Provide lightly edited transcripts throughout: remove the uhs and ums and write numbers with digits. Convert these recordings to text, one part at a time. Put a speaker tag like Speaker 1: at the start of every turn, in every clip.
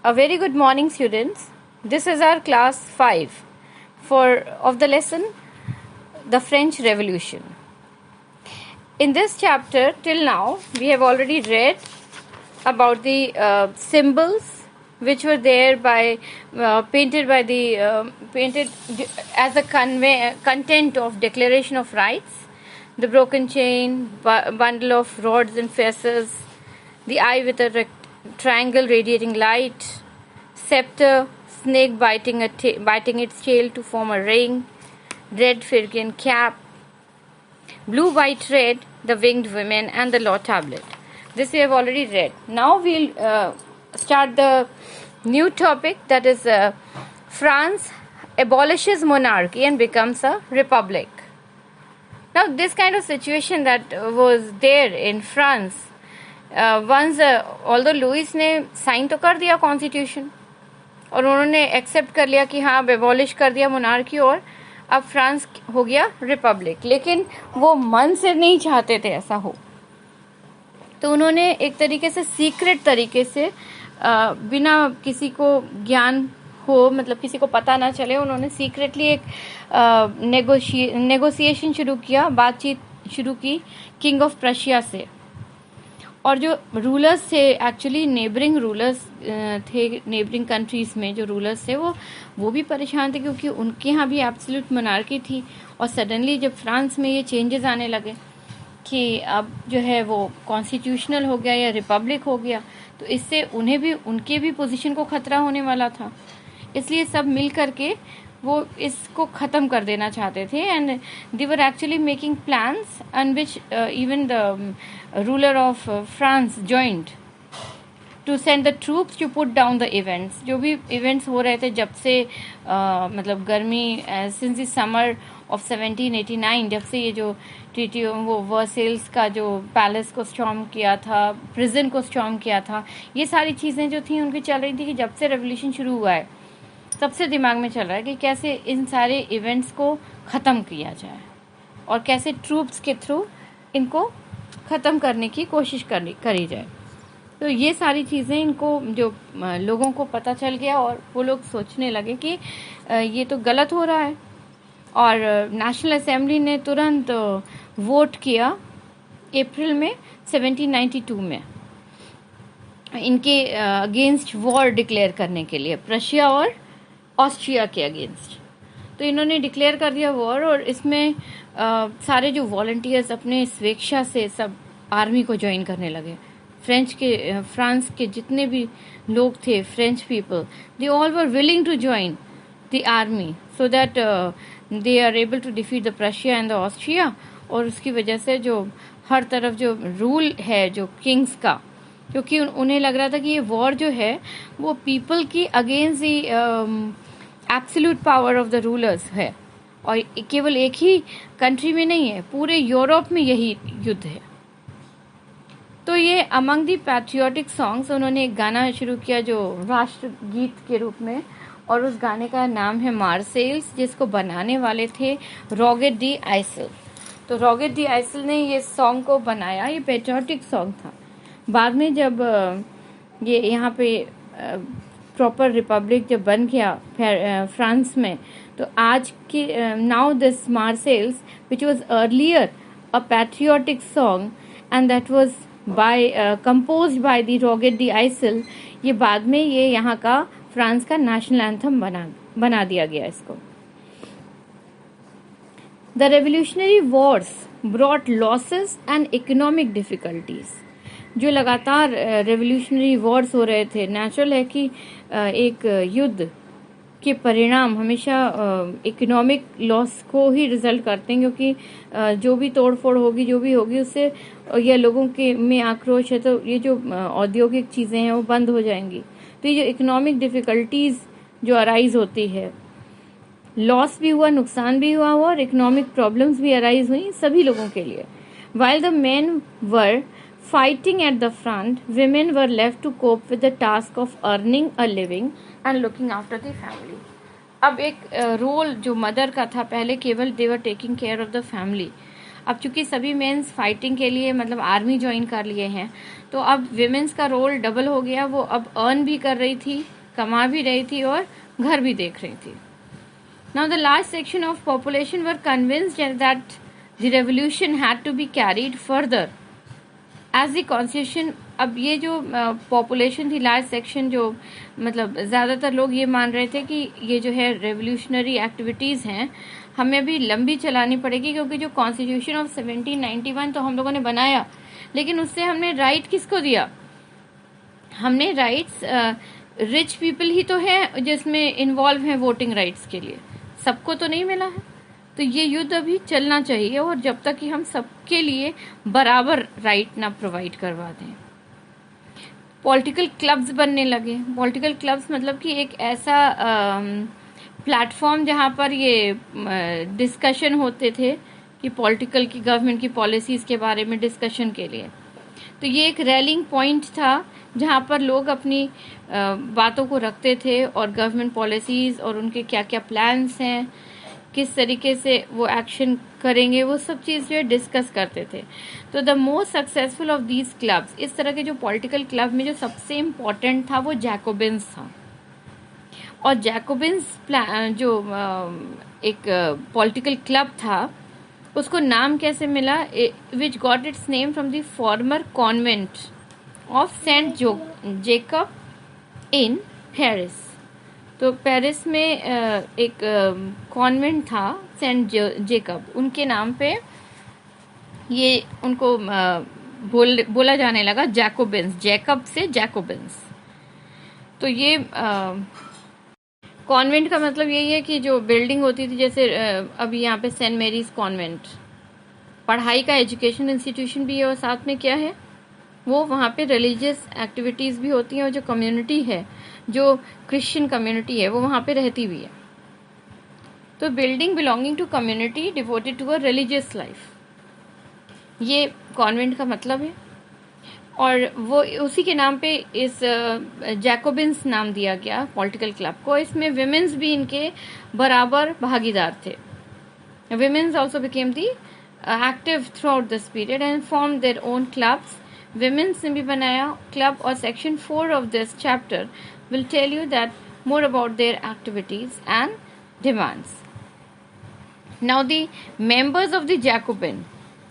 Speaker 1: A very good morning, students. This is our class 5 of the lesson The French Revolution. In this chapter, till now, we have already read about the symbols which were there painted as a content of Declaration of Rights, the broken chain, bundle of rods and facets, the eye with a triangle radiating light, scepter, snake biting its tail to form a ring, red Phrygian cap, blue, white, red, the winged women, and the law tablet. This we have already read. Now we'll start the new topic, that is France abolishes monarchy and becomes a republic. Now this kind of situation that was there in France, although Louis ने sign तो कर दिया constitution और उन्होंने accept कर लिया कि हाँ अब एबॉलिश कर दिया मोनार्की और अब फ्रांस हो गया रिपब्लिक, लेकिन वो मन से नहीं चाहते थे ऐसा हो, तो उन्होंने एक तरीके से सीक्रेट तरीके से बिना किसी को ज्ञान हो, मतलब किसी को पता ना चले, उन्होंने सीक्रेटली एक नेगोशिएशन शुरू किया, बातचीत शुरू की किंग ऑफ प्रशिया से। और जो रूलर्स थे, एक्चुअली नेबरिंग रूलर्स थे, नेबरिंग कंट्रीज़ में जो रूलर्स थे वो भी परेशान थे, क्योंकि उनके यहाँ भी एब्सोल्यूट मोनार्की थी। और सडनली जब फ्रांस में ये चेंजेस आने लगे कि अब जो है वो कॉन्स्टिट्यूशनल हो गया या रिपब्लिक हो गया, तो इससे उनके भी पोजीशन को खतरा होने वाला था। इसलिए सब मिल करके वो इसको ख़त्म कर देना चाहते थे, and they were actually making plans on which even the ruler of France joined to send the troops to put down the events. जो भी इवेंट्स हो रहे थे जब से मतलब गर्मी, सिंस द समर ऑफ 1789, जब से ये जो ट्रीटी वो वर्सेल्स का जो पैलेस को स्टॉर्म किया था, प्रिजन को स्टॉर्म किया था, ये सारी चीज़ें जो थी उनकी चल रही थी कि जब से रेवोल्यूशन शुरू हुआ है सबसे दिमाग में चल रहा है कि कैसे इन सारे इवेंट्स को ख़त्म किया जाए और कैसे ट्रूप्स के थ्रू इनको ख़त्म करने की कोशिश करी जाए। तो ये सारी चीज़ें इनको जो लोगों को पता चल गया और वो लोग सोचने लगे कि ये तो गलत हो रहा है, और नेशनल असेंबली ने तुरंत वोट किया अप्रैल में 1792 में इनके अगेंस्ट वॉर डिक्लेयर करने के लिए, प्रशिया और ऑस्ट्रिया के अगेंस्ट। तो इन्होंने डिक्लेयर कर दिया वॉर, और इसमें सारे जो वॉलंटियर्स अपने स्वेच्छा से सब आर्मी को ज्वाइन करने लगे। फ्रांस के जितने भी लोग थे, French people, they all were willing to join the army so that they are able to defeat the Prussia and the Austria. और उसकी वजह से जो हर तरफ जो रूल है जो किंग्स का, क्योंकि उन्हें लग रहा था कि ये वॉर जो है वो पीपल की against the absolute power of the rulers है, और केवल एक ही कंट्री में नहीं है, पूरे यूरोप में यही युद्ध है। तो ये अमंग दी पैट्रियोटिक सॉन्ग्स उन्होंने एक गाना शुरू किया जो राष्ट्रगीत के रूप में, और उस गाने का नाम है मार्सेल्स, जिसको बनाने वाले थे रॉगेट डी आइसल। तो रॉगेट डी आइसल ने ये सॉन्ग को बनाया, ये पैट्रियोटिक सॉन्ग था। बाद में जब ये यहाँ पे प्रॉपर रिपब्लिक जब बन गया फ्रांस में, तो आज के now this Marseillaise which was earlier a patriotic song and that was composed by the Rouget de Lisle, ये बाद में ये यहाँ का फ्रांस का नेशनल एंथम बना दिया गया इसको। The revolutionary Wars brought losses and economic difficulties. जो लगातार रेवोल्यूशनरी वॉर्स हो रहे थे, नेचुरल है कि एक युद्ध के परिणाम हमेशा इकोनॉमिक लॉस को ही रिजल्ट करते हैं, क्योंकि जो भी तोड़फोड़ होगी, जो भी होगी, उससे या लोगों के में आक्रोश है, तो ये जो औद्योगिक चीज़ें हैं वो बंद हो जाएंगी। तो ये जो इकोनॉमिक डिफिकल्टीज जो अराइज होती है, लॉस भी हुआ, नुकसान भी हुआ और इकोनॉमिक प्रॉब्लम्स भी अराइज हुई सभी लोगों के लिए। While the main were fighting at the front, women were left to cope with the task of earning a living and looking after the family. अब एक रोल जो मदर का था पहले, केवल they were taking care of the family, अब चूंकि सभी मेंस फाइटिंग के लिए मतलब आर्मी ज्वाइन कर लिए हैं, तो अब विमेंस का रोल डबल हो गया। वो अब अर्न भी कर रही थी, कमा भी रही थी और घर भी देख रही थी। Now the large section of population were convinced that the revolution had to be carried further as the constitution। अब ये जो पॉपुलेशन थी, लार्ज सेक्शन, जो मतलब ज़्यादातर लोग ये मान रहे थे कि ये जो है रेवोल्यूशनरी एक्टिविटीज़ हैं हमें अभी लंबी चलानी पड़ेगी, क्योंकि जो कॉन्स्टिट्यूशन ऑफ 1791 तो हम लोगों ने बनाया, लेकिन उससे हमने राइट किसको दिया? हमने राइट्स रिच पीपल ही तो है जिसमें इन्वॉल्व हैं वोटिंग राइट्स के लिए, सबको तो नहीं मिला है। तो ये युद्ध अभी चलना चाहिए, और जब तक कि हम सबके लिए बराबर राइट ना प्रोवाइड करवा दें। पॉलिटिकल क्लब्स बनने लगे। पॉलिटिकल क्लब्स मतलब कि एक ऐसा प्लेटफॉर्म जहाँ पर ये डिस्कशन होते थे कि पॉलिटिकल की गवर्नमेंट की पॉलिसीज़ के बारे में डिस्कशन के लिए। तो ये एक रैलिंग पॉइंट था जहाँ पर लोग अपनी बातों को रखते थे और गवर्नमेंट पॉलिसीज़ और उनके क्या क्या प्लान्स हैं, किस तरीके से वो एक्शन करेंगे, वो सब चीज़ जो है डिस्कस करते थे। तो the most successful of these clubs, इस तरह के जो पॉलिटिकल क्लब में जो सबसे इम्पोर्टेंट था वो जैकोबिन्स था। और जैकोबिन्स जो एक पॉलिटिकल क्लब था उसको नाम कैसे मिला? Which got its name from the former convent of saint Jacob in Paris. तो पेरिस में एक कॉन्वेंट था सेंट जेकब, उनके नाम पे ये उनको बोला जाने लगा जैकोबिन्स, जैकब से जैकोबिन्स। तो ये कॉन्वेंट का मतलब यही है कि जो बिल्डिंग होती थी, जैसे अभी यहाँ पे सेंट मेरीज कॉन्वेंट, पढ़ाई का एजुकेशन इंस्टीट्यूशन भी है और साथ में क्या है वो वहाँ पे रिलीजियस एक्टिविटीज़ भी होती हैं, और जो कम्युनिटी है, जो क्रिश्चियन कम्युनिटी है, वो वहाँ पे रहती भी है। तो building belonging to community devoted to a religious life, ये कॉन्वेंट का मतलब है। और वो उसी के नाम पे इस जैकोबिन्स नाम दिया गया पॉलिटिकल क्लब को। इसमें विमेंस भी इनके बराबर भागीदार थे। Women's also became the active throughout this period and form their own clubs. Women's ने भी बनाया क्लब, और section 4 of this chapter will tell you that more about their activities and demands. Now the members of the Jacobin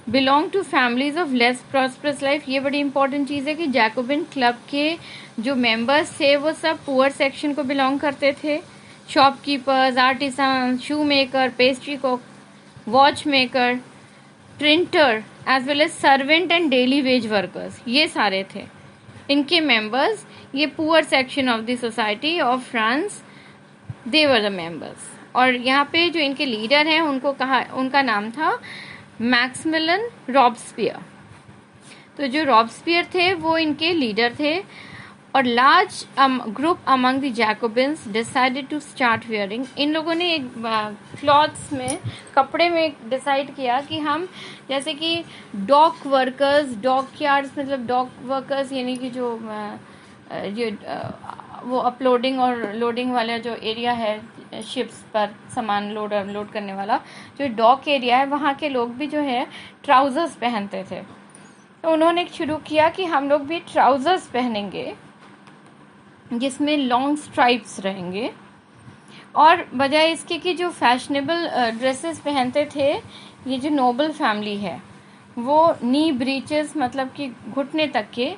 Speaker 1: belong to families of less prosperous life. ये बड़ी important चीज़ है कि Jacobin club के जो members थे वो सब poor section को बिलोंग करते थे। Shopkeepers, artisan, shoe maker, pastry cook, watch maker, printer, as well as servant and daily wage workers, ये सारे थे इनके मेंबर्स। ये poor section of the society of France, they were the members. और यहाँ पे जो इनके लीडर हैं उनका नाम था मैक्सिमिलियन रॉबस्पियर। तो जो रॉबस्पियर थे वो इनके लीडर थे। और large group among the Jacobins decided to start wearing, इन लोगों ने एक क्लॉथ्स में, कपड़े में डिसाइड किया कि हम जैसे कि डॉक वर्कर्स, डॉक यार्ड्स मतलब डॉक वर्कर्स यानी कि जो वो अपलोडिंग और लोडिंग वाला जो एरिया है शिप्स पर सामान लोड अनलोड करने वाला जो डॉक एरिया है, वहाँ के लोग भी जो है ट्राउज़र्स पहनते थे। तो उन्होंने शुरू किया कि हम लोग भी ट्राउज़र्स पहनेंगे जिसमें लॉन्ग स्ट्राइप्स रहेंगे। और बजाय इसके कि जो फैशनेबल ड्रेसेस पहनते थे ये जो नोबल फैमिली है वो नी ब्रीचेस मतलब कि घुटने तक के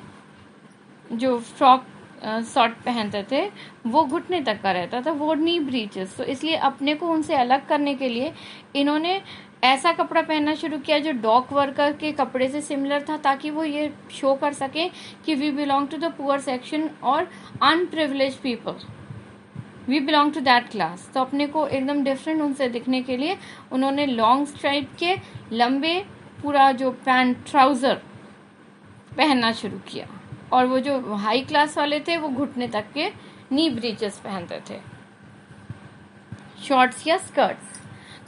Speaker 1: जो फ्रॉक शॉर्ट पहनते थे वो घुटने तक का रहता था, वो नी ब्रीचेस। तो इसलिए अपने को उनसे अलग करने के लिए इन्होंने ऐसा कपड़ा पहनना शुरू किया जो डॉक वर्कर के कपड़े से सिमिलर था, ताकि वो ये शो कर सके कि we belong to the poor section और unprivileged people, we belong to that class. तो अपने को एकदम डिफरेंट उनसे दिखने के लिए उन्होंने लॉन्ग स्ट्राइप के लंबे पूरा जो पैंट ट्राउज़र पहनना शुरू किया। और वो जो हाई क्लास वाले थे वो घुटने तक के नी ब्रीचेस पहनते थे, शॉर्ट्स या स्कर्ट्स।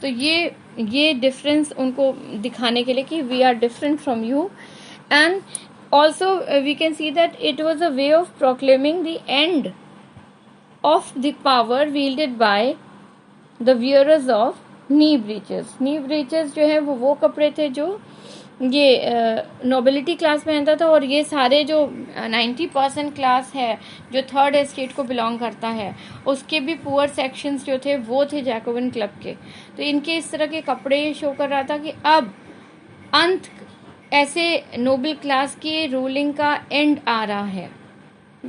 Speaker 1: तो ये डिफरेंस उनको दिखाने के लिए कि we are different from you. And also we can see that it was a way of proclaiming the end of the power wielded by the wearers of knee breeches जो है वो कपड़े थे जो ये नोबिलिटी क्लास पहनता था, और ये सारे जो 90% क्लास है जो थर्ड एस्टेट को बिलोंग करता है उसके भी पुअर सेक्शंस जो थे वो थे जैकोबिन क्लब के। तो इनके इस तरह के कपड़े शो कर रहा था कि अब अंत ऐसे नोबल क्लास की रूलिंग का एंड आ रहा है।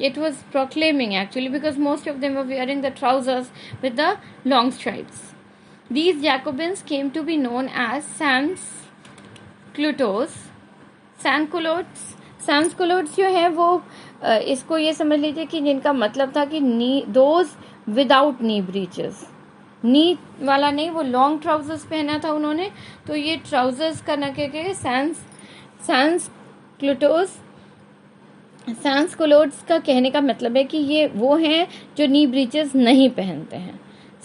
Speaker 1: It was proclaiming actually, because most of them were wearing the trousers with the long stripes. These Jacobins came to be known as sans-culottes. Sans-culottes जो है वो इसको ये समझ लीजिए कि जिनका मतलब था कि those without knee breeches. नी वाला नहीं, वो लॉन्ग ट्राउजर्स पहना था उन्होंने, तो ये ट्राउजर्स का न के सांस-कुलोट्स का कहने का मतलब है कि ये वो हैं जो नी ब्रीचेस नहीं पहनते हैं।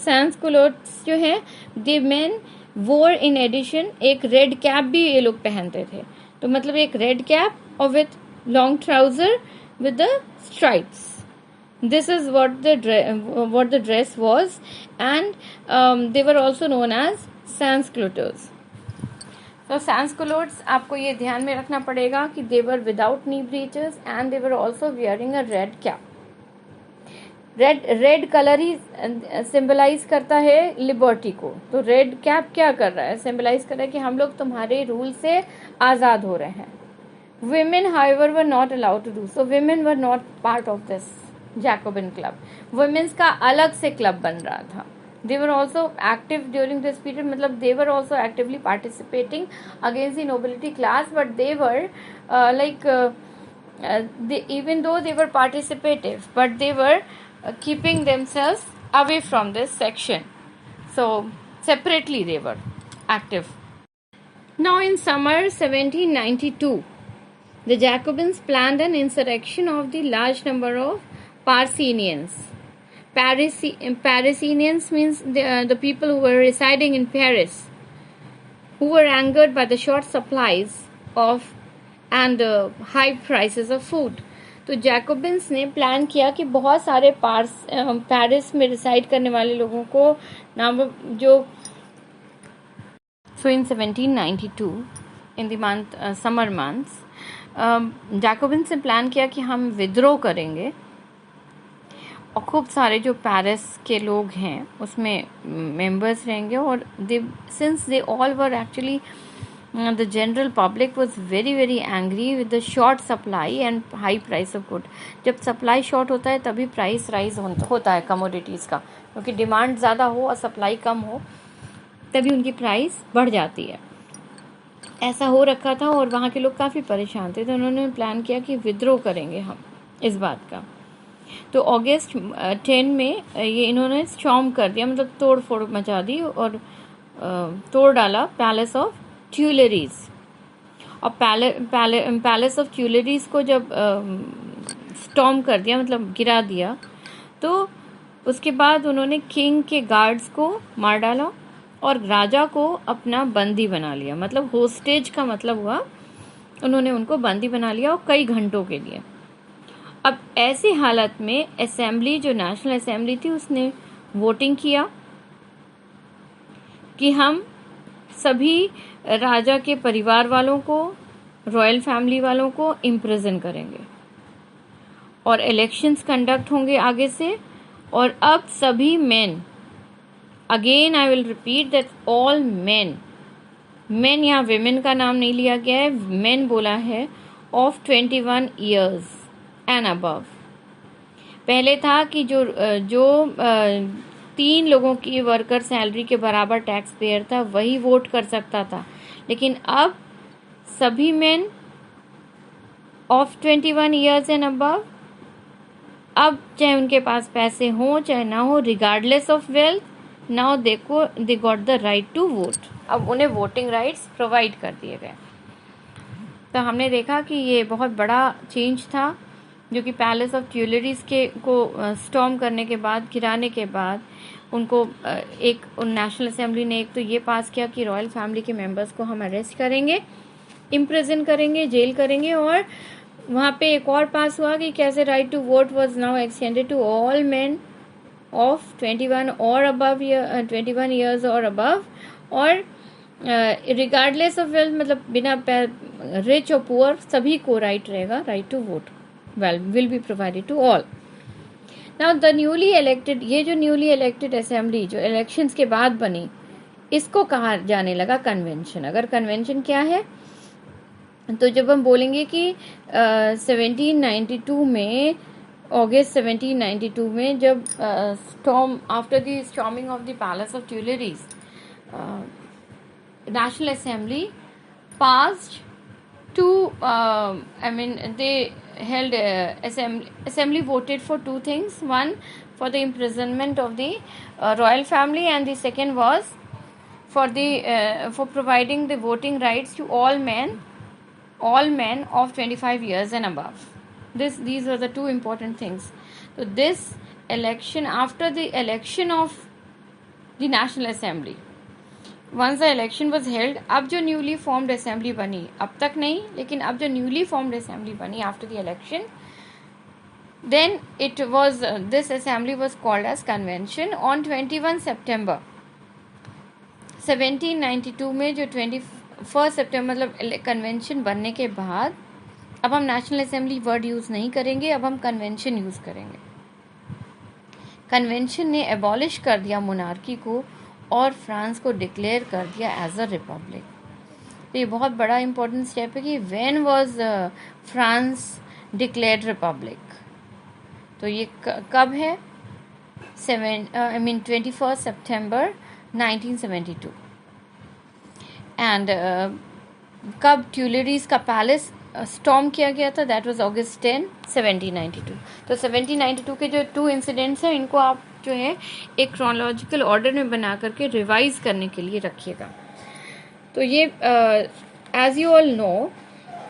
Speaker 1: सांस-कुलोट्स जो है दे मेन वोर इन एडिशन एक रेड कैप भी ये लोग पहनते थे, तो मतलब एक रेड कैप और with long trouser with the stripes. This is what the dress was, and they were also known as sans-culottes. तो sans-culottes आपको ये ध्यान में रखना पड़ेगा कि they were without knee breeches and they were also wearing a red cap. Red colour ही symbolize करता है लिबर्टी को, तो रेड कैप क्या कर रहा है, सिंबलाइज कर रहा है कि हम लोग तुम्हारे रूल से आज़ाद हो रहे हैं। Women however were not allowed to do so. Women were not part of this Jacobin club. Women's का अलग से क्लब बन रहा था। They were also active during this period, मतलब they were also actively participating against the nobility class, but they were even though they were participative, but they were keeping themselves away from this section. So separately they were active. Now in summer 1792, the Jacobins planned an insurrection of the large number of Parisians. Parisians means the people who were residing in Paris, who were angered by the short supplies of and high prices of food. तो Jacobins ने plan किया कि बहुत सारे Paris में reside करने वाले लोगों को नाम जो so in 1792 in the month summer months Jacobins ने प्लान किया कि हम विद्रोह करेंगे, और खूब सारे जो पेरिस के लोग हैं उसमें मेंबर्स रहेंगे, और since they all were actually the general public was very very angry with the short supply and high price of good. जब सप्लाई शॉर्ट होता है तभी प्राइस राइज होता है कमोडिटीज़ का, क्योंकि डिमांड ज़्यादा हो और सप्लाई कम हो तभी उनकी प्राइस बढ़ जाती है। ऐसा हो रखा था और वहाँ के लोग काफ़ी परेशान थे, तो उन्होंने प्लान किया कि विद्रोह करेंगे हम इस बात का। तो अगस्त 10 में ये इन्होंने स्टॉर्म कर दिया, मतलब तोड़ फोड़ मचा दी और तोड़ डाला पैलेस ऑफ ट्यूलरीज। और पैलेस ऑफ ट्यूलरीज को जब स्टॉर्म कर दिया, मतलब गिरा दिया, तो उसके बाद उन्होंने किंग के गार्ड्स को मार डाला और राजा को अपना बंदी बना लिया। मतलब होस्टेज का मतलब हुआ उन्होंने उनको बंदी बना लिया, और कई घंटों के लिए। अब ऐसी हालत में असेंबली, जो नेशनल असेंबली थी, उसने वोटिंग किया कि हम सभी राजा के परिवार वालों को, रॉयल फैमिली वालों को इम्प्रिजन करेंगे, और इलेक्शंस कंडक्ट होंगे आगे से। और अब सभी main, again I will repeat that all main, यहाँ विमेन का नाम नहीं लिया गया है, मेन बोला है, ऑफ 21 ईयर्स एंड अबव। पहले था कि जो 3 लोगों की वर्कर सैलरी के बराबर टैक्स पेयर था वही वोट कर सकता था, लेकिन अब सभी men of 21 years and above, अब चाहे उनके पास पैसे हों चाहे ना हो, regardless of wealth, now they got the right to vote. अब उन्हें वोटिंग राइट्स प्रोवाइड कर दिए गए। तो हमने देखा कि ये बहुत बड़ा चेंज था, जो कि पैलेस ऑफ ट्यूलरीज को स्टॉर्म करने के बाद, गिराने के बाद, उनको एक नेशनल असेंबली ने एक तो ये पास किया कि रॉयल फैमिली के मेंबर्स को हम अरेस्ट करेंगे, इम्प्रिजन करेंगे, जेल करेंगे। और वहाँ पे एक और पास हुआ कि कैसे right to vote was now extended to all men of 21 or above 21 years or above, और रिगार्डलेस ऑफ वेल्थ, मतलब बिना रिच और पुअर सभी को राइट रहेगा, right to vote will be provided to all. Now the newly elected, ये जो newly elected assembly जो इलेक्शंस के बाद बनी, इसको कहा जाने लगा कन्वेंशन. अगर कन्वेंशन क्या है, तो जब हम बोलेंगे कि 1792 में, अगस्त 1792 में, जब storm after the storming of the palace of Tuileries, National Assembly passed two, they held assembly voted for two things. One, for the imprisonment of the royal family, and the second was for providing the voting rights to all men of 25 years and above. These were the two important things. So this election, after the election of the National Assembly, once the election was held, अब जो newly formed assembly बनी, अब तक नहीं, लेकिन अब जो newly formed assembly बनी after the election, then it was this assembly was called as convention. On 21 September 1792 में, जो 21 सितंबर मतलब कन्वेंशन बनने के बाद, अब हम नेशनल असेंबली वर्ड यूज़ नहीं करेंगे, अब हम कन्वेंशन यूज़ करेंगे. कन्वेंशन ने एबॉलिश कर दिया मोनार्की को और फ्रांस को डिक्लेयर कर दिया एज अ रिपब्लिक. तो ये बहुत बड़ा इंपॉर्टेंट स्टेप है कि when was France declared Republic. तो ये कब है? 21 सितंबर 1972. एंड कब ट्यूलरीज का पैलेस स्टॉर्म किया गया था? दैट वाज अगस्त 10, 1792. तो 1792 के जो 2 इंसिडेंट्स हैं, इनको आप जो है एक क्रोनोलॉजिकल ऑर्डर में बना करके रिवाइज करने के लिए रखिएगा. तो ये एज यू ऑल नो,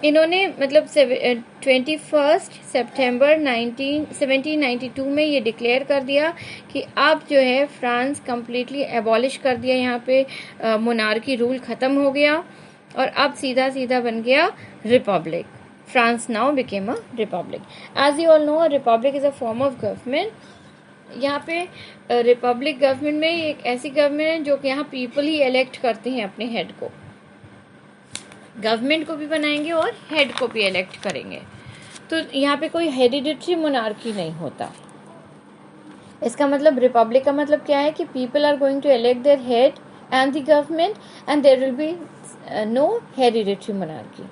Speaker 1: इन्होंने मतलब 21 सितंबर 1792 में ये डिक्लेयर कर दिया कि अब जो है फ्रांस कम्प्लीटली एबॉलिश कर दिया, यहाँ पे मोनार्की रूल ख़त्म हो गया और अब सीधा सीधा बन गया republic. France now became a republic. As you all know, republic is a form of government. यहाँ पे रिपब्लिक गवर्नमेंट में एक ऐसी गवर्नमेंट है जो कि यहाँ पीपल ही इलेक्ट करते हैं अपने हेड को. गवर्नमेंट को भी बनाएंगे और हेड को भी इलेक्ट करेंगे. तो यहाँ पे कोई हेरिडिटरी मोनार्की नहीं होता. इसका मतलब, रिपब्लिक का मतलब क्या है कि people are going to elect their head and the government, and there will be no hereditary monarchy.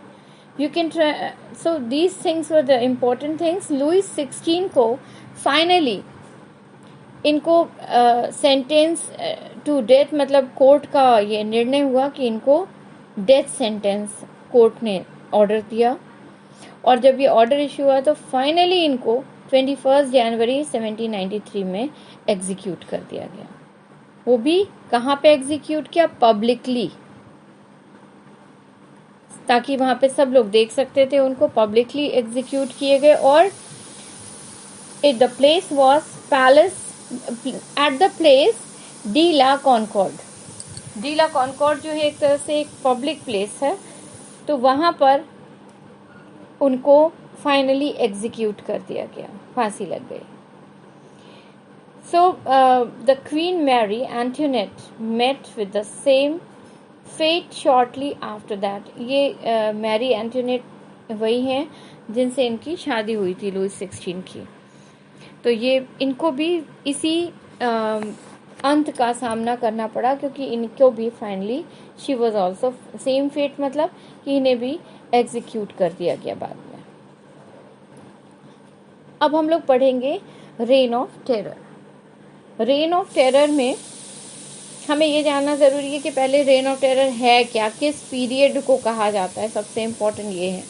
Speaker 1: You can try. So these things were the important things. Louis XVI को finally इनको sentence to death, मतलब court का ये निर्णय हुआ कि इनको death sentence court ने ऑर्डर दिया. और जब ये ऑर्डर इशू हुआ तो फाइनली इनको 21 जनवरी 1793 में एग्जीक्यूट कर दिया गया. वो भी कहाँ पे एग्जीक्यूट किया? पब्लिकली, ताकि वहाँ पे सब लोग देख सकते थे उनको. पब्लिकली एग्जीक्यूट किए गए. और the place was palace, at the place de la Concorde. De la Concorde जो है एक तरह से एक पब्लिक प्लेस है, तो वहाँ पर उनको फाइनली एग्जीक्यूट कर दिया गया, फांसी लग गई. So the queen Marie Antoinette met with the same fate shortly after that. ये मैरी एंटोनेट वही हैं जिनसे इनकी शादी हुई थी लुई 16 की. तो ये इनको भी इसी अंत का सामना करना पड़ा, क्योंकि इनको भी finally she was also same fate, मतलब कि इन्हें भी एग्जीक्यूट कर दिया गया बाद में. अब हम लोग पढ़ेंगे rain of terror. Rain of terror में हमें ये जानना ज़रूरी है कि पहले रेन ऑफ टेरर है क्या, किस पीरियड को कहा जाता है. सबसे इम्पोर्टेंट ये है,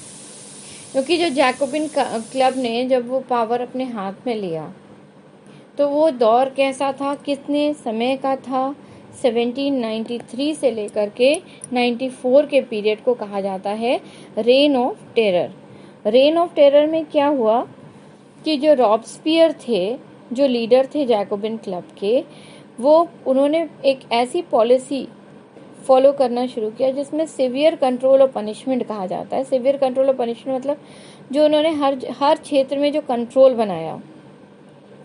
Speaker 1: क्योंकि जो जैकोबिन क्लब ने जब वो पावर अपने हाथ में लिया तो वो दौर कैसा था, कितने समय का था? 1793 से लेकर के 94 के पीरियड को कहा जाता है rain of terror. Rain of terror में क्या हुआ कि जो रॉबस्पियर थे, जो लीडर थे जैकोबिन क्लब के, वो उन्होंने एक ऐसी पॉलिसी फॉलो करना शुरू किया जिसमें सिवियर कंट्रोल और पनिशमेंट कहा जाता है. सिवियर कंट्रोल और पनिशमेंट मतलब जो उन्होंने हर क्षेत्र में जो कंट्रोल बनाया,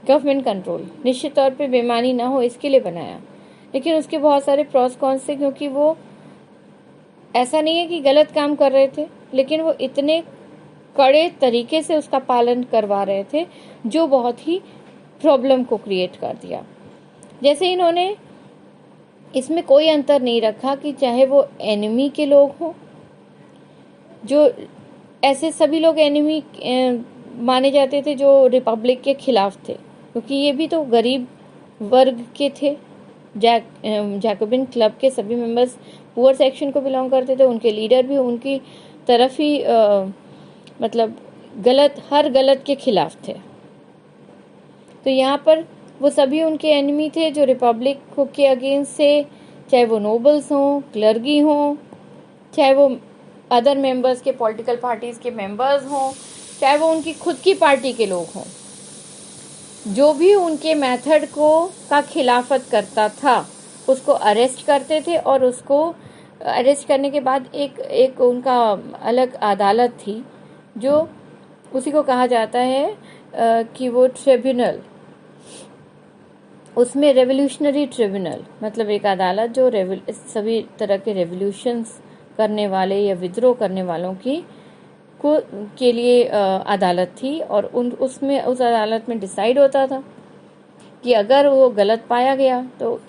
Speaker 1: गवर्नमेंट कंट्रोल, निश्चित तौर पे बेईमानी ना हो इसके लिए बनाया, लेकिन उसके बहुत सारे प्रॉस कॉन्स थे, क्योंकि वो ऐसा नहीं है कि गलत काम कर रहे थे, लेकिन वो इतने कड़े तरीके से उसका पालन करवा रहे थे जो बहुत ही प्रॉब्लम को क्रिएट कर दिया। जैसे इन्होंने इसमें कोई अंतर नहीं रखा कि चाहे वो एनिमी के लोग हों, जो ऐसे सभी लोग एनिमी माने जाते थे जो रिपब्लिक के खिलाफ थे, क्योंकि ये भी तो गरीब वर्ग के थे। जैकोबिन क्लब के सभी मेंबर्स पुअर सेक्शन को बिलोंग करते थे, उनके लीडर भी उनकी तरफ ही मतलब हर गलत के खिलाफ थे। तो यहाँ पर वो सभी उनके एनिमी थे जो रिपब्लिक के अगेंस्ट थे, चाहे वो नोबल्स हों, क्लर्गी हों, चाहे वो अदर मेंबर्स के पॉलिटिकल पार्टीज के मेंबर्स हों, चाहे वो उनकी खुद की पार्टी के लोग हों। जो भी उनके मेथड का खिलाफत करता था उसको अरेस्ट करते थे, और उसको अरेस्ट करने के बाद एक उनका अलग अदालत थी, जो उसी को कहा जाता है कि वो ट्रिब्यूनल, उसमें रेवोल्यूशनरी ट्रिब्यूनल मतलब एक अदालत जो सभी तरह के रेवोल्यूशंस करने वाले या विद्रोह करने वालों के लिए अदालत थी। और उस अदालत में डिसाइड होता था कि अगर वो गलत पाया गया तो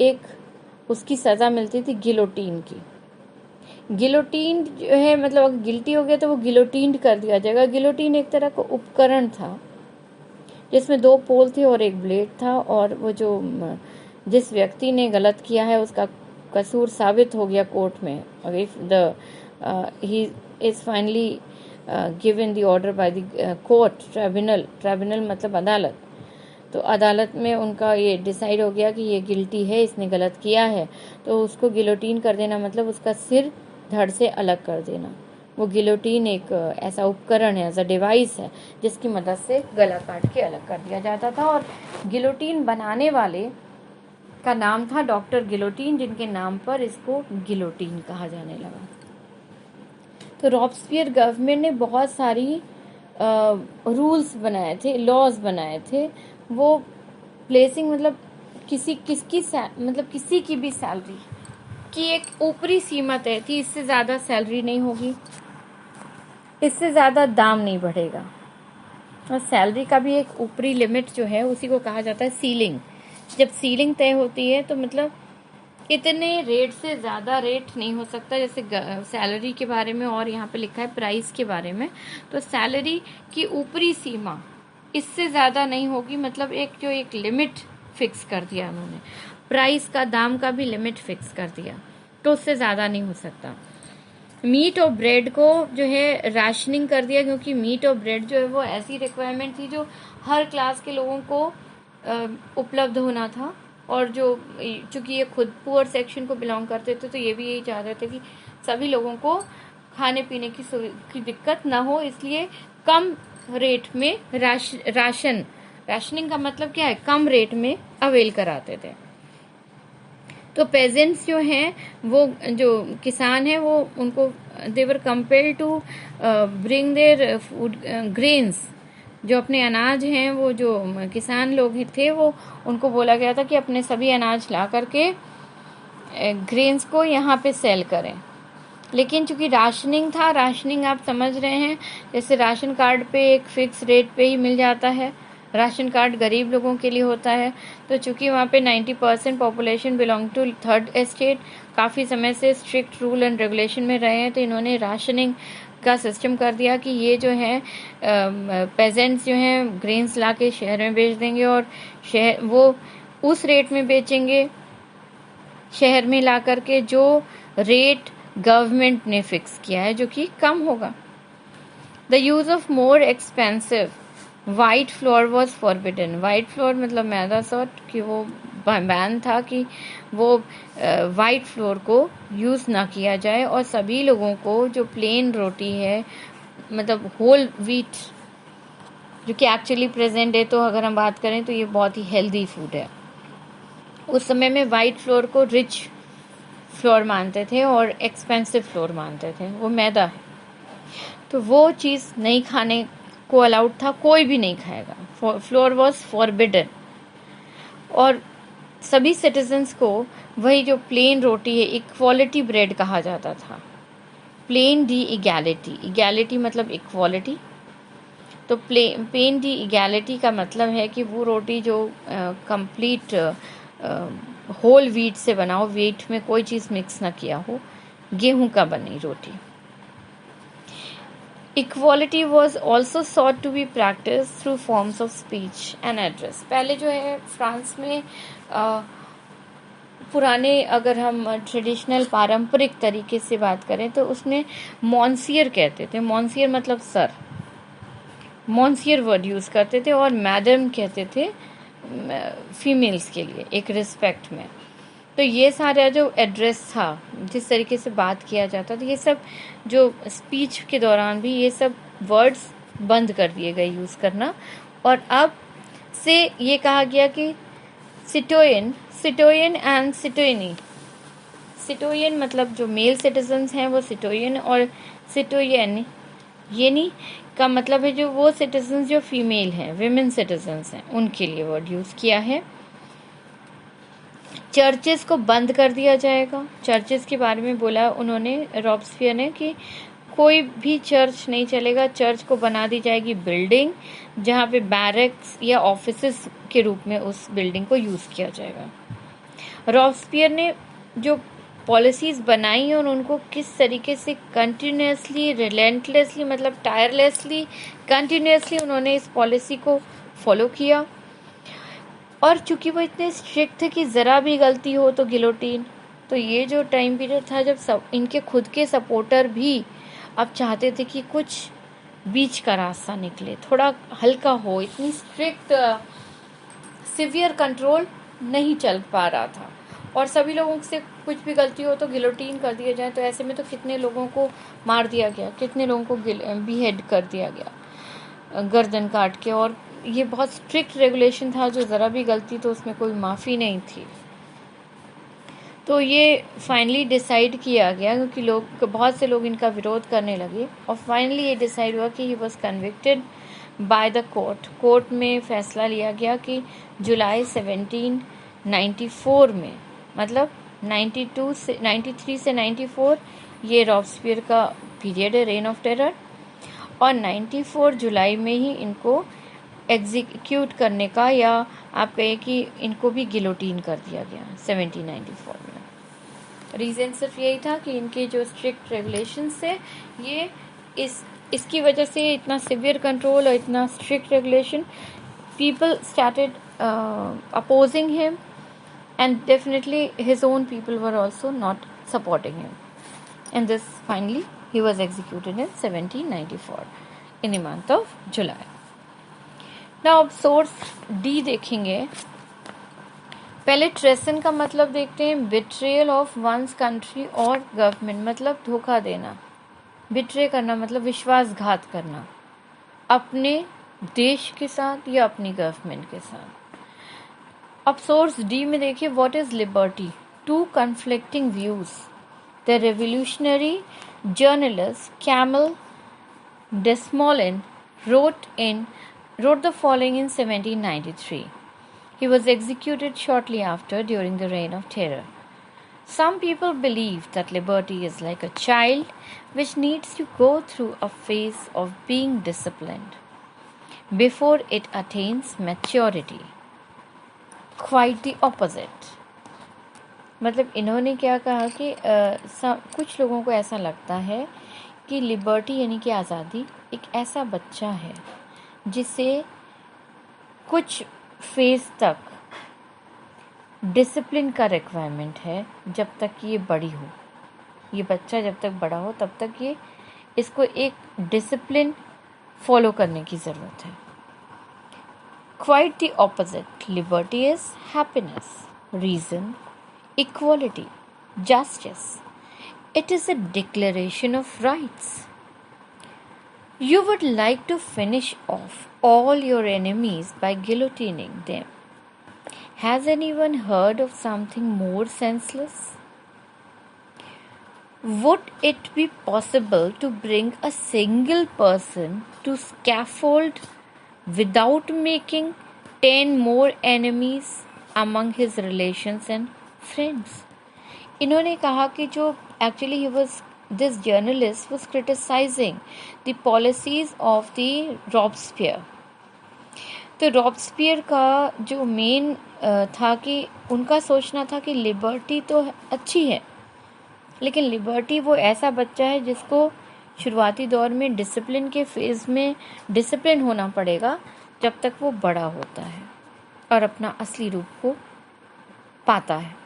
Speaker 1: उसकी सज़ा मिलती थी गिलोटीन की। गिलोटीन जो है मतलब अगर गिल्टी हो गया तो वो गिलोटीन कर दिया जाएगा। गिलोटीन एक तरह का उपकरण था जिसमें 2 पोल थे और एक ब्लेड था, और वो जिस व्यक्ति ने गलत किया है उसका कसूर साबित हो गया कोर्ट में, he is finally given the order by the court, tribunal मतलब अदालत। तो अदालत में उनका ये डिसाइड हो गया कि ये गिल्टी है, इसने गलत किया है, तो उसको गिलोटीन कर देना मतलब उसका सिर धड़ से अलग कर देना। वो गिलोटीन एक ऐसा उपकरण है, ऐसा डिवाइस है जिसकी मदद से गला काट के अलग कर दिया जाता था। और गिलोटीन बनाने वाले का नाम था डॉक्टर गिलोटीन, जिनके नाम पर इसको गिलोटीन कहा जाने लगा। तो रॉबस्पियर गवर्नमेंट ने बहुत सारी रूल्स बनाए थे, लॉज बनाए थे। वो प्लेसिंग मतलब किसी की भी सैलरी की एक ऊपरी सीमा तय थी, इससे ज़्यादा सैलरी नहीं होगी, इससे ज़्यादा दाम नहीं बढ़ेगा। और सैलरी का भी एक ऊपरी लिमिट जो है उसी को कहा जाता है सीलिंग। जब सीलिंग तय होती है तो मतलब इतने रेट से ज़्यादा रेट नहीं हो सकता, जैसे सैलरी के बारे में और यहाँ पे लिखा है प्राइस के बारे में। तो सैलरी की ऊपरी सीमा इससे ज़्यादा नहीं होगी, मतलब एक लिमिट फिक्स कर दिया उन्होंने। प्राइस का, दाम का भी लिमिट फिक्स कर दिया, तो उससे ज़्यादा नहीं हो सकता। मीट और ब्रेड को जो है राशनिंग कर दिया, क्योंकि मीट और ब्रेड जो है वो ऐसी रिक्वायरमेंट थी जो हर क्लास के लोगों को उपलब्ध होना था। और चूँकि ये खुद पुअर सेक्शन को बिलोंग करते थे तो ये भी यही चाह रहे थे कि सभी लोगों को खाने पीने की दिक्कत ना हो, इसलिए कम रेट में राशनिंग का मतलब क्या है, कम रेट में अवेल कराते थे। तो पेजेंट्स जो हैं, वो जो किसान हैं, वो उनको they were compelled to bring their food grains, जो अपने अनाज हैं, वो जो किसान लोग थे वो उनको बोला गया था कि अपने सभी अनाज ला करके ग्रेन्स को यहाँ पे सेल करें। लेकिन चूंकि राशनिंग था, राशनिंग आप समझ रहे हैं, जैसे राशन कार्ड पे एक फिक्स रेट पे ही मिल जाता है, राशन कार्ड गरीब लोगों के लिए होता है। तो चूंकि वहाँ पे 90% population belong to third estate, काफ़ी समय से स्ट्रिक्ट रूल एंड रेगुलेशन में रहे हैं, तो इन्होंने राशनिंग का सिस्टम कर दिया कि ये जो है पेजेंट्स जो हैं ग्रेन्स ला के शहर में बेच देंगे, और वो उस रेट में बेचेंगे शहर में ला करके जो रेट गवर्नमेंट ने फिक्स किया है, जो कि कम होगा। The use of more expensive white floor was forbidden. White floor मतलब मैदा सॉट, कि वो बैन था कि वो वाइट फ्लोर को यूज़ ना किया जाए, और सभी लोगों को जो प्लेन रोटी है, मतलब होल व्हीट, जो कि एक्चुअली प्रेजेंट है, तो अगर हम बात करें तो ये बहुत ही हेल्दी फूड है। उस समय में वाइट फ्लोर को रिच फ्लोर मानते थे और एक्सपेंसिव फ्लोर मानते थे, वो मैदा है, तो वो चीज़ नहीं खाने को अलाउड था, कोई भी नहीं खाएगा। फ्लोर वॉज फॉरबिडन, और सभी सिटीजन्स को वही जो प्लेन रोटी है, इक्वालिटी ब्रेड कहा जाता था। प्लेन डी इगैलिटी, इगैलिटी मतलब इक्वालिटी, तो प्लेन डी इगैलिटी का मतलब है कि वो रोटी जो कंप्लीट होल व्हीट से बना हो, व्हीट में कोई चीज़ मिक्स ना किया हो, गेहूं का बनी रोटी। Equality was also sought to be practise through forms of speech and address. पहले जो है फ्रांस में पुराने, अगर हम ट्रेडिशनल पारंपरिक तरीके से बात करें तो उसमें मॉन्सियर कहते थे। मॉन्सियर मतलब सर, मॉन्सियर वर्ड यूज़ करते थे, और मैडम कहते थे फीमेल्स के लिए एक रिस्पेक्ट में। तो ये सारा जो एड्रेस था, जिस तरीके से बात किया जाता था, ये सब जो स्पीच के दौरान भी ये सब वर्ड्स बंद कर दिए गए यूज़ करना, और अब से ये कहा गया कि सिटोयन, सिटोयन एंड सिटोयनी। सिटोयन मतलब जो मेल सिटीजन्स हैं वो सिटोयन, और सिटोयन येनी का मतलब है जो वो सिटीजन्स जो फीमेल हैं, विमेन सिटीजन्स हैं, उनके लिए वर्ड यूज़ किया है। चर्चेस को बंद कर दिया जाएगा। चर्चेस के बारे में बोला उन्होंने, रॉब्सपियर ने, कि कोई भी चर्च नहीं चलेगा। चर्च को बना दी जाएगी बिल्डिंग, जहाँ पे बैरक्स या ऑफिसेस के रूप में उस बिल्डिंग को यूज़ किया जाएगा। रॉब्सपियर ने जो पॉलिसीज़ बनाई और उनको किस तरीके से कंटिन्यूसली, रिलेंटलेसली मतलब टायरलेसली, कंटिन्यूसली उन्होंने इस पॉलिसी को फॉलो किया। और चूंकि वो इतने स्ट्रिक्ट थे कि ज़रा भी गलती हो तो गिलोटीन। तो ये जो टाइम पीरियड था जब इनके खुद के सपोर्टर भी अब चाहते थे कि कुछ बीच का रास्ता निकले, थोड़ा हल्का हो, इतनी स्ट्रिक्ट सिवियर कंट्रोल नहीं चल पा रहा था, और सभी लोगों से कुछ भी गलती हो तो गिलोटीन कर दिया जाए। तो ऐसे में तो कितने लोगों को मार दिया गया, कितने लोगों को बीहेड कर दिया गया गर्दन काट के, और ये बहुत स्ट्रिक्ट रेगुलेशन था, जो ज़रा भी गलती तो उसमें कोई माफ़ी नहीं थी। तो ये फाइनली डिसाइड किया गया, क्योंकि बहुत से लोग इनका विरोध करने लगे, और फाइनली ये डिसाइड हुआ कि he was convicted by the court. Court में फैसला लिया गया कि जुलाई 1794 में, मतलब 93 से 94 ये रॉब्सपियर का पीरियड है, रेन ऑफ टेरर, और 94 जुलाई में ही इनको एग्जीक्यूट करने का, या आप कहें कि इनको भी गिलोटीन कर दिया गया 1794 में। रीज़न सिर्फ यही था कि इनके जो स्ट्रिक्ट रेगुलेशंस थे, ये इसकी वजह से इतना सिवियर कंट्रोल और इतना strict regulation, people started opposing him, and definitely his own people were also not supporting him, and this finally he was executed in 1794 in the month of July. Now अब source D देखेंगे। पहले ट्रेसन का मतलब देखते हैं। Betrayal of once country और government मतलब धोखा देना, बिट्रे करना मतलब विश्वासघात करना, अपने देश के साथ या अपनी गवर्नमेंट के साथ। अब सोर्स डी में देखिए, what is liberty, two conflicting views. The revolutionary journalist Camille Desmoulins wrote the following in 1793. He was executed shortly after during the Reign of Terror. Some people believe that liberty is like a child which needs to go through a phase of being disciplined before it attains maturity. Quite the opposite. मतलब इन्होंने क्या कहा कि कुछ लोगों को ऐसा लगता है कि लिबर्टी यानी कि आज़ादी एक ऐसा बच्चा है जिसे कुछ फेज तक डिसिप्लिन का रिक्वायरमेंट है, जब तक कि ये बड़ी हो। ये बच्चा जब तक बड़ा हो तब तक ये इसको एक डिसिप्लिन फॉलो करने की ज़रूरत है। Quite the opposite, liberty is happiness, reason, equality, justice. It is a declaration of rights. You would like to finish off all your enemies by guillotining them. Has anyone heard of something more senseless? Would it be possible to bring a single person to scaffold without making 10 more enemies among his relations and friends. इन्होंने कहा कि जो actually this journalist was criticizing the policies of the Robespierre. तो Robespierre का जो main था कि उनका सोचना था कि लिबर्टी तो अच्छी है, लेकिन लिबर्टी वो ऐसा बच्चा है जिसको शुरुआती दौर में डिसिप्लिन के फेज में डिसिप्लिन होना पड़ेगा जब तक वो बड़ा होता है और अपना असली रूप को पाता है।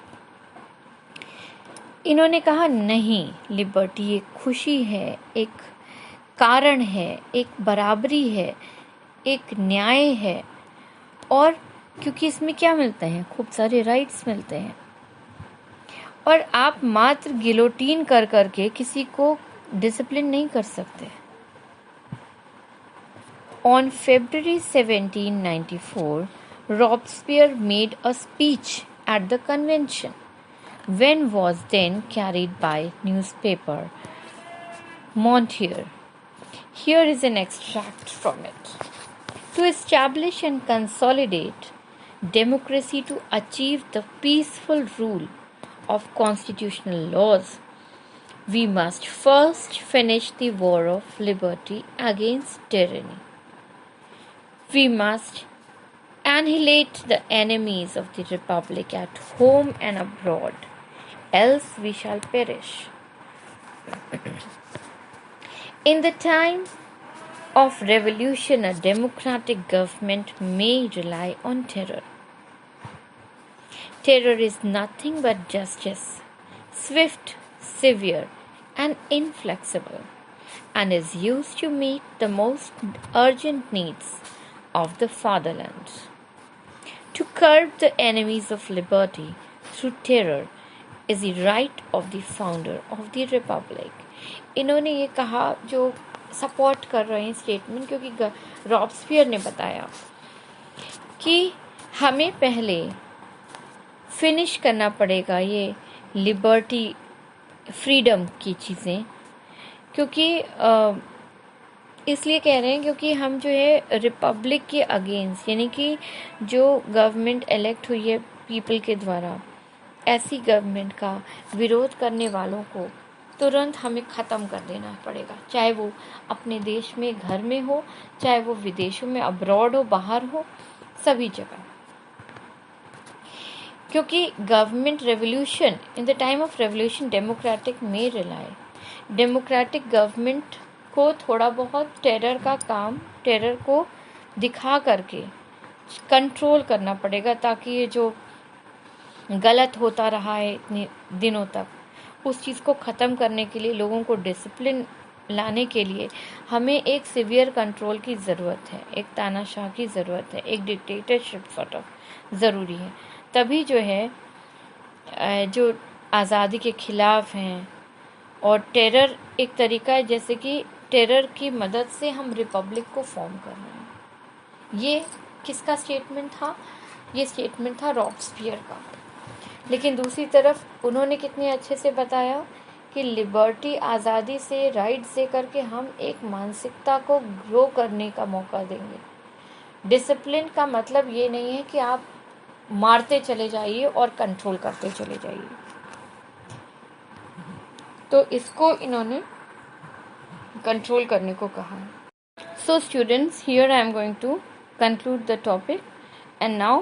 Speaker 1: इन्होंने कहा नहीं, लिबर्टी एक खुशी है, एक कारण है, एक बराबरी है, एक न्याय है, और क्योंकि इसमें क्या मिलते हैं, खूब सारे राइट्स मिलते हैं, और आप मात्र गिलोटीन कर करके किसी को डिसिप्लिन नहीं कर सकते। On February 1794, Robespierre made a speech at the convention, when was then carried by newspaper Montier. Here is an extract from it. To establish and consolidate democracy, to achieve the peaceful rule of constitutional laws, we must first finish the war of liberty against tyranny. We must annihilate the enemies of the Republic at home and abroad, else we shall perish. In the time of revolution, a democratic government may rely on terror. Terror is nothing but justice, swift, severe, and inflexible, and is used to meet the most urgent needs of the fatherland. To curb the enemies of liberty through terror is the right of the founder of the republic. इन्होंने ये कहा, जो support कर रहे हैं statement, क्योंकि Robespierre ने बताया कि हमें पहले फिनिश करना पड़ेगा ये लिबर्टी, फ्रीडम की चीज़ें, क्योंकि इसलिए कह रहे हैं क्योंकि हम जो है रिपब्लिक के अगेंस्ट, यानी कि जो गवर्नमेंट इलेक्ट हुई है पीपल के द्वारा, ऐसी गवर्नमेंट का विरोध करने वालों को तुरंत हमें ख़त्म कर देना पड़ेगा, चाहे वो अपने देश में घर में हो, चाहे वो विदेशों में अब्रॉड हो, बाहर हो, सभी जगह। क्योंकि government revolution, in the time of revolution democratic में रिलाई, डेमोक्रेटिक गवर्नमेंट को थोड़ा बहुत टेरर का काम, टेरर को दिखा करके कंट्रोल करना पड़ेगा, ताकि ये जो गलत होता रहा है इतने दिनों तक, उस चीज़ को ख़त्म करने के लिए, लोगों को डिसिप्लिन लाने के लिए हमें एक सिवियर कंट्रोल की ज़रूरत है, एक तानाशाह की ज़रूरत है, एक डिक्टेटरशिप सॉर्ट ऑफ ज़रूरी है। तभी जो है जो आज़ादी के ख़िलाफ़ हैं, और टेरर एक तरीका है, जैसे कि टेरर की मदद से हम रिपब्लिक को फॉर्म कर रहे हैं। ये किसका स्टेटमेंट था? ये स्टेटमेंट था रॉबस्पियर का। लेकिन दूसरी तरफ उन्होंने कितने अच्छे से बताया कि लिबर्टी, आज़ादी से, राइट से करके हम एक मानसिकता को ग्रो करने का मौका देंगे। डिसिप्लिन का मतलब ये नहीं है कि आप मारते चले जाइए और कंट्रोल करते चले जाइए। तो इसको इन्होंने कंट्रोल करने को कहा है। So students, here I am going to conclude the topic, and now